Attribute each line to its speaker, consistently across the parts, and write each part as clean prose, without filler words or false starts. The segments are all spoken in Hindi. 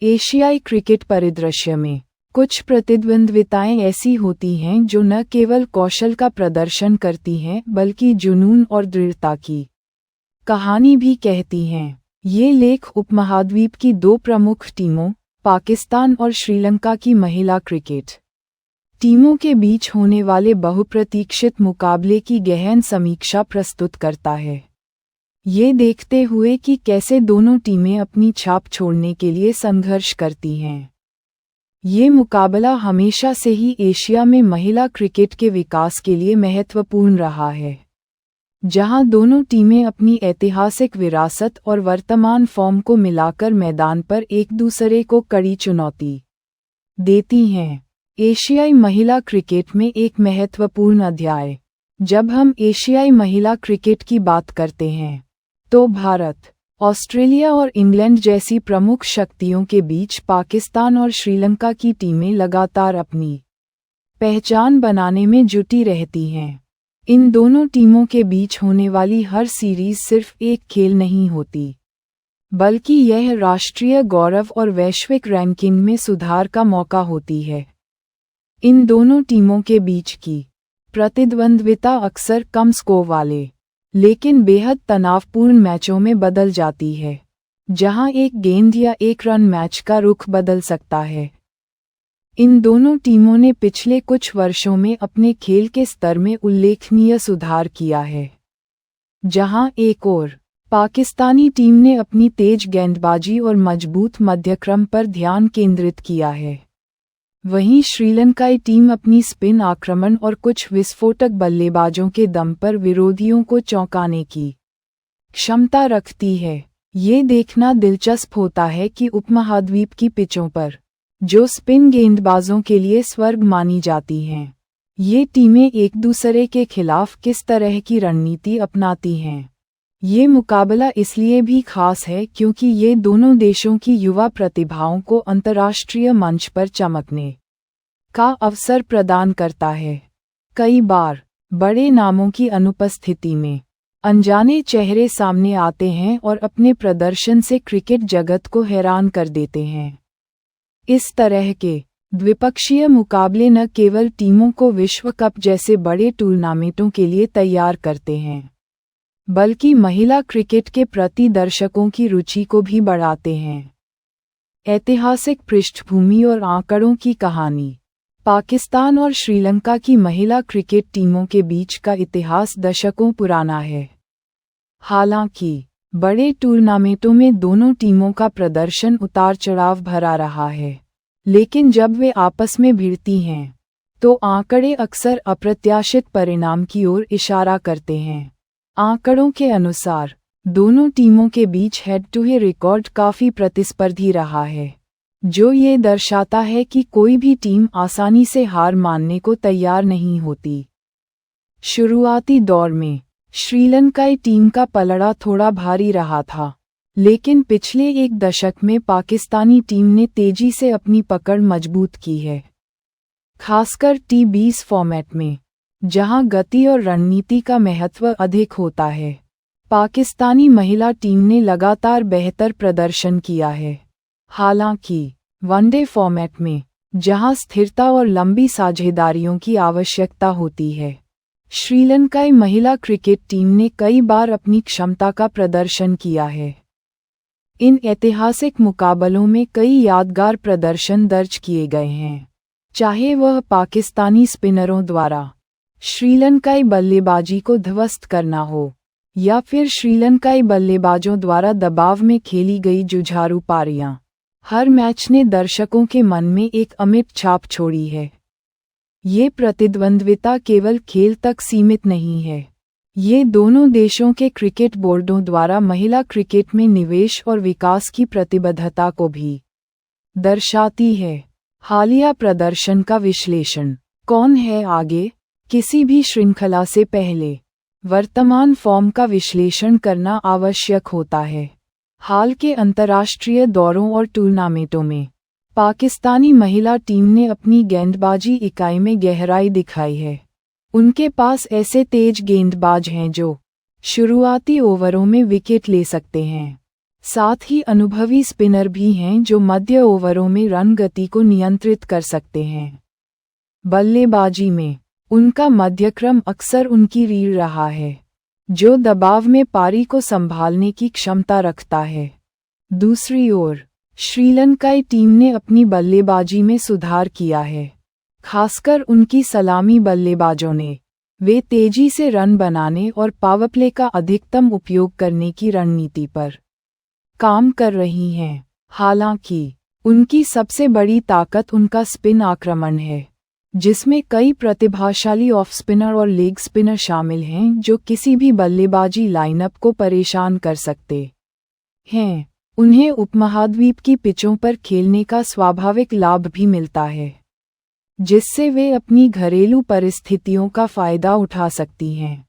Speaker 1: एशियाई क्रिकेट परिदृश्य में कुछ प्रतिद्वंद्विताएं ऐसी होती हैं जो न केवल कौशल का प्रदर्शन करती हैं बल्कि जुनून और दृढ़ता की कहानी भी कहती हैं। ये लेख उपमहाद्वीप की दो प्रमुख टीमों, पाकिस्तान और श्रीलंका की महिला क्रिकेट टीमों के बीच होने वाले बहुप्रतीक्षित मुकाबले की गहन समीक्षा प्रस्तुत करता है। ये देखते हुए कि कैसे दोनों टीमें अपनी छाप छोड़ने के लिए संघर्ष करती हैं। ये मुकाबला हमेशा से ही एशिया में महिला क्रिकेट के विकास के लिए महत्वपूर्ण रहा है, जहां दोनों टीमें अपनी ऐतिहासिक विरासत और वर्तमान फॉर्म को मिलाकर मैदान पर एक दूसरे को कड़ी चुनौती देती हैं। एशियाई महिला क्रिकेट में एक महत्वपूर्ण अध्याय। जब हम एशियाई महिला क्रिकेट की बात करते हैं तो भारत, ऑस्ट्रेलिया और इंग्लैंड जैसी प्रमुख शक्तियों के बीच पाकिस्तान और श्रीलंका की टीमें लगातार अपनी पहचान बनाने में जुटी रहती हैं। इन दोनों टीमों के बीच होने वाली हर सीरीज सिर्फ एक खेल नहीं होती, बल्कि यह राष्ट्रीय गौरव और वैश्विक रैंकिंग में सुधार का मौका होती है। इन दोनों टीमों के बीच की प्रतिद्वंद्विता अक्सर कम स्कोर वाले लेकिन बेहद तनावपूर्ण मैचों में बदल जाती है, जहां एक गेंद या एक रन मैच का रुख बदल सकता है। इन दोनों टीमों ने पिछले कुछ वर्षों में अपने खेल के स्तर में उल्लेखनीय सुधार किया है। जहां एक ओर पाकिस्तानी टीम ने अपनी तेज गेंदबाजी और मजबूत मध्यक्रम पर ध्यान केंद्रित किया है, वहीं श्रीलंकाई टीम अपनी स्पिन आक्रमण और कुछ विस्फोटक बल्लेबाजों के दम पर विरोधियों को चौंकाने की क्षमता रखती है। ये देखना दिलचस्प होता है कि उपमहाद्वीप की पिचों पर, जो स्पिन गेंदबाजों के लिए स्वर्ग मानी जाती हैं, ये टीमें एक दूसरे के खिलाफ किस तरह की रणनीति अपनाती हैं। ये मुकाबला इसलिए भी खास है क्योंकि ये दोनों देशों की युवा प्रतिभाओं को अंतर्राष्ट्रीय मंच पर चमकने का अवसर प्रदान करता है। कई बार बड़े नामों की अनुपस्थिति में अनजाने चेहरे सामने आते हैं और अपने प्रदर्शन से क्रिकेट जगत को हैरान कर देते हैं। इस तरह के द्विपक्षीय मुकाबले न केवल टीमों को विश्व कप जैसे बड़े टूर्नामेंटों के लिए तैयार करते हैं, बल्कि महिला क्रिकेट के प्रति दर्शकों की रुचि को भी बढ़ाते हैं। ऐतिहासिक पृष्ठभूमि और आंकड़ों की कहानी। पाकिस्तान और श्रीलंका की महिला क्रिकेट टीमों के बीच का इतिहास दशकों पुराना है। हालांकि बड़े टूर्नामेंटों में दोनों टीमों का प्रदर्शन उतार चढ़ाव भरा रहा है, लेकिन जब वे आपस में भिड़ती हैं तो आंकड़े अक्सर अप्रत्याशित परिणाम की ओर इशारा करते हैं। आंकड़ों के अनुसार दोनों टीमों के बीच हेड टू हेड रिकॉर्ड काफी प्रतिस्पर्धी रहा है, जो ये दर्शाता है कि कोई भी टीम आसानी से हार मानने को तैयार नहीं होती। शुरुआती दौर में श्रीलंकाई टीम का पलड़ा थोड़ा भारी रहा था, लेकिन पिछले एक दशक में पाकिस्तानी टीम ने तेजी से अपनी पकड़ मजबूत की है, खासकर T20 फॉर्मेट में, जहां गति और रणनीति का महत्व अधिक होता है। पाकिस्तानी महिला टीम ने लगातार बेहतर प्रदर्शन किया है। हालांकि वनडे फॉर्मेट में, जहां स्थिरता और लंबी साझेदारियों की आवश्यकता होती है, श्रीलंकाई महिला क्रिकेट टीम ने कई बार अपनी क्षमता का प्रदर्शन किया है। इन ऐतिहासिक मुकाबलों में कई यादगार प्रदर्शन दर्ज किए गए हैं, चाहे वह पाकिस्तानी स्पिनरों द्वारा श्रीलंकाई बल्लेबाजी को ध्वस्त करना हो या फिर श्रीलंकाई बल्लेबाजों द्वारा दबाव में खेली गई जुझारू पारियां। हर मैच ने दर्शकों के मन में एक अमिट छाप छोड़ी है। ये प्रतिद्वंद्विता केवल खेल तक सीमित नहीं है, ये दोनों देशों के क्रिकेट बोर्डों द्वारा महिला क्रिकेट में निवेश और विकास की प्रतिबद्धता को भी दर्शाती है। हालिया प्रदर्शन का विश्लेषण। कौन है आगे? किसी भी श्रृंखला से पहले वर्तमान फॉर्म का विश्लेषण करना आवश्यक होता है। हाल के अंतर्राष्ट्रीय दौरों और टूर्नामेंटों में पाकिस्तानी महिला टीम ने अपनी गेंदबाजी इकाई में गहराई दिखाई है। उनके पास ऐसे तेज गेंदबाज हैं जो शुरुआती ओवरों में विकेट ले सकते हैं। साथ ही अनुभवी स्पिनर भी हैं जो मध्य ओवरों में रन गति को नियंत्रित कर सकते हैं। बल्लेबाजी में उनका मध्यक्रम अक्सर उनकी रीढ़ रहा है, जो दबाव में पारी को संभालने की क्षमता रखता है। दूसरी ओर श्रीलंकाई टीम ने अपनी बल्लेबाजी में सुधार किया है, खासकर उनकी सलामी बल्लेबाजों ने। वे तेजी से रन बनाने और पावरप्ले का अधिकतम उपयोग करने की रणनीति पर काम कर रही हैं। हालांकि उनकी सबसे बड़ी ताकत उनका स्पिन आक्रमण है, जिसमें कई प्रतिभाशाली ऑफ स्पिनर और लेग स्पिनर शामिल हैं जो किसी भी बल्लेबाजी लाइनअप को परेशान कर सकते हैं। उन्हें उपमहाद्वीप की पिचों पर खेलने का स्वाभाविक लाभ भी मिलता है, जिससे वे अपनी घरेलू परिस्थितियों का फायदा उठा सकती हैं।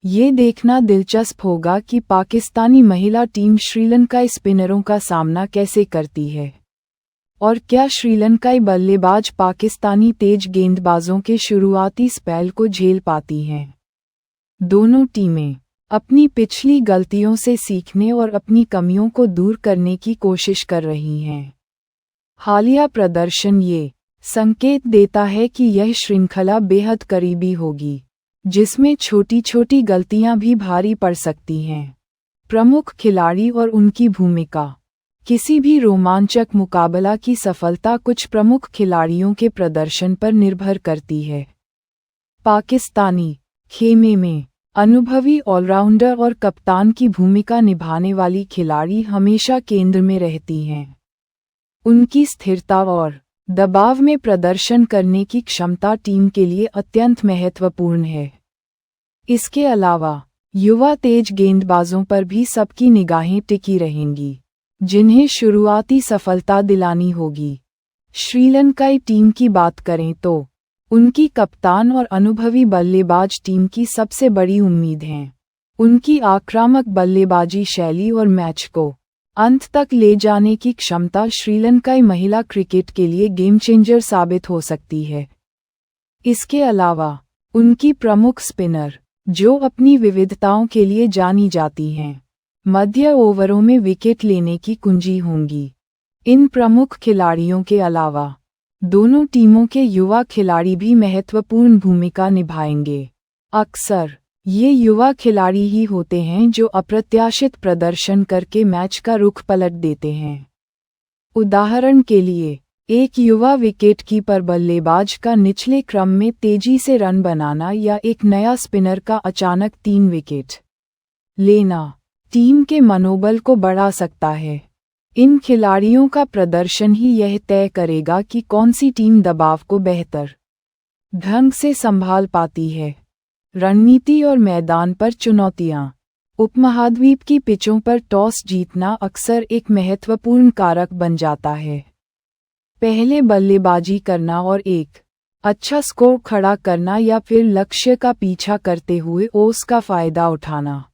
Speaker 1: ये देखना दिलचस्प होगा कि पाकिस्तानी महिला टीम श्रीलंकाई स्पिनरों का सामना कैसे करती है, और क्या श्रीलंकाई बल्लेबाज पाकिस्तानी तेज गेंदबाजों के शुरुआती स्पेल को झेल पाती हैं। दोनों टीमें अपनी पिछली गलतियों से सीखने और अपनी कमियों को दूर करने की कोशिश कर रही हैं। हालिया प्रदर्शन ये संकेत देता है कि यह श्रृंखला बेहद करीबी होगी, जिसमें छोटी छोटी गलतियां भी भारी पड़ सकती हैं। प्रमुख खिलाड़ी और उनकी भूमिका। किसी भी रोमांचक मुकाबला की सफलता कुछ प्रमुख खिलाड़ियों के प्रदर्शन पर निर्भर करती है। पाकिस्तानी खेमे में अनुभवी ऑलराउंडर और कप्तान की भूमिका निभाने वाली खिलाड़ी हमेशा केंद्र में रहती हैं। उनकी स्थिरता और दबाव में प्रदर्शन करने की क्षमता टीम के लिए अत्यंत महत्वपूर्ण है। इसके अलावा युवा तेज गेंदबाजों पर भी सबकी निगाहें टिकी रहेंगी, जिन्हें शुरुआती सफलता दिलानी होगी। श्रीलंकाई टीम की बात करें तो उनकी कप्तान और अनुभवी बल्लेबाज टीम की सबसे बड़ी उम्मीद हैं। उनकी आक्रामक बल्लेबाजी शैली और मैच को अंत तक ले जाने की क्षमता श्रीलंकाई महिला क्रिकेट के लिए गेम चेंजर साबित हो सकती है। इसके अलावा उनकी प्रमुख स्पिनर, जो अपनी विविधताओं के लिए जानी जाती हैं, मध्य ओवरों में विकेट लेने की कुंजी होंगी। इन प्रमुख खिलाड़ियों के अलावा दोनों टीमों के युवा खिलाड़ी भी महत्वपूर्ण भूमिका निभाएंगे। अक्सर ये युवा खिलाड़ी ही होते हैं जो अप्रत्याशित प्रदर्शन करके मैच का रुख पलट देते हैं। उदाहरण के लिए, एक युवा विकेटकीपर बल्लेबाज का निचले क्रम में तेजी से रन बनाना या एक नया स्पिनर का अचानक 3 विकेट लेना टीम के मनोबल को बढ़ा सकता है। इन खिलाड़ियों का प्रदर्शन ही यह तय करेगा कि कौन सी टीम दबाव को बेहतर ढंग से संभाल पाती है। रणनीति और मैदान पर चुनौतियां। उपमहाद्वीप की पिचों पर टॉस जीतना अक्सर एक महत्वपूर्ण कारक बन जाता है। पहले बल्लेबाजी करना और एक अच्छा स्कोर खड़ा करना या फिर लक्ष्य का पीछा करते हुए ओस का फायदा उठाना,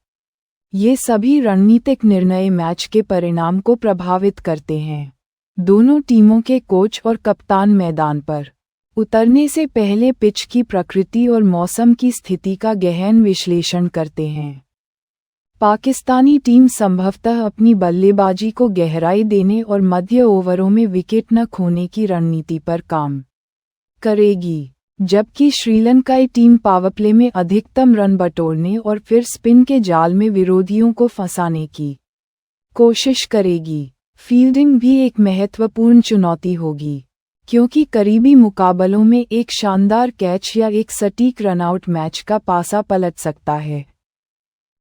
Speaker 1: ये सभी रणनीतिक निर्णय मैच के परिणाम को प्रभावित करते हैं। दोनों टीमों के कोच और कप्तान मैदान पर उतरने से पहले पिच की प्रकृति और मौसम की स्थिति का गहन विश्लेषण करते हैं। पाकिस्तानी टीम संभवतः अपनी बल्लेबाजी को गहराई देने और मध्य ओवरों में विकेट न खोने की रणनीति पर काम करेगी, जबकि श्रीलंकाई टीम पावरप्ले में अधिकतम रन बटोरने और फिर स्पिन के जाल में विरोधियों को फंसाने की कोशिश करेगी। फील्डिंग भी एक महत्वपूर्ण चुनौती होगी, क्योंकि करीबी मुकाबलों में एक शानदार कैच या एक सटीक रनआउट मैच का पासा पलट सकता है।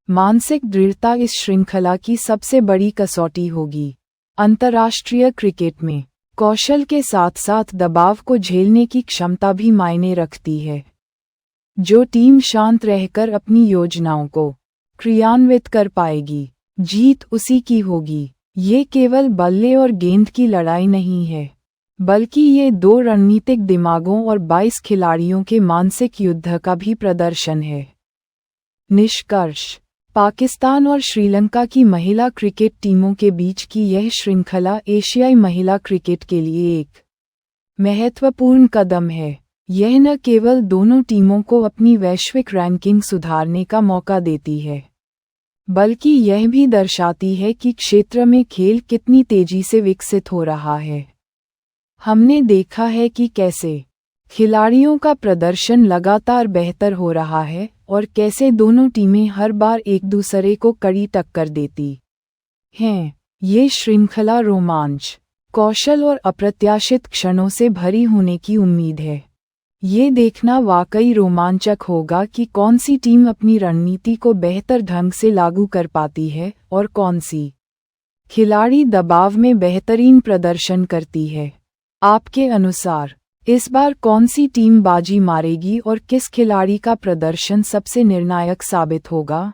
Speaker 1: मानसिक दृढ़ता इस श्रृंखला की सबसे बड़ी कसौटी होगी। अंतर्राष्ट्रीय क्रिकेट में कौशल के साथ साथ दबाव को झेलने की क्षमता भी मायने रखती है। जो टीम शांत रहकर अपनी योजनाओं को क्रियान्वित कर पाएगी, जीत उसी की होगी। ये केवल बल्ले और गेंद की लड़ाई नहीं है, बल्कि ये 2 रणनीतिक दिमागों और 22 खिलाड़ियों के मानसिक युद्ध का भी प्रदर्शन है। निष्कर्ष: पाकिस्तान और श्रीलंका की महिला क्रिकेट टीमों के बीच की यह श्रृंखला एशियाई महिला क्रिकेट के लिए एक महत्वपूर्ण कदम है। यह न केवल दोनों टीमों को अपनी वैश्विक रैंकिंग सुधारने का मौका देती है, बल्कि यह भी दर्शाती है कि क्षेत्र में खेल कितनी तेजी से विकसित हो रहा है। हमने देखा है कि कैसे खिलाड़ियों का प्रदर्शन लगातार बेहतर हो रहा है और कैसे दोनों टीमें हर बार एक दूसरे को कड़ी टक्कर देती हैं। ये श्रृंखला रोमांच, कौशल और अप्रत्याशित क्षणों से भरी होने की उम्मीद है। ये देखना वाकई रोमांचक होगा कि कौन सी टीम अपनी रणनीति को बेहतर ढंग से लागू कर पाती है और कौन सी खिलाड़ी दबाव में बेहतरीन प्रदर्शन करती है। आपके अनुसार इस बार कौन सी टीम बाजी मारेगी और किस खिलाड़ी का प्रदर्शन सबसे निर्णायक साबित होगा?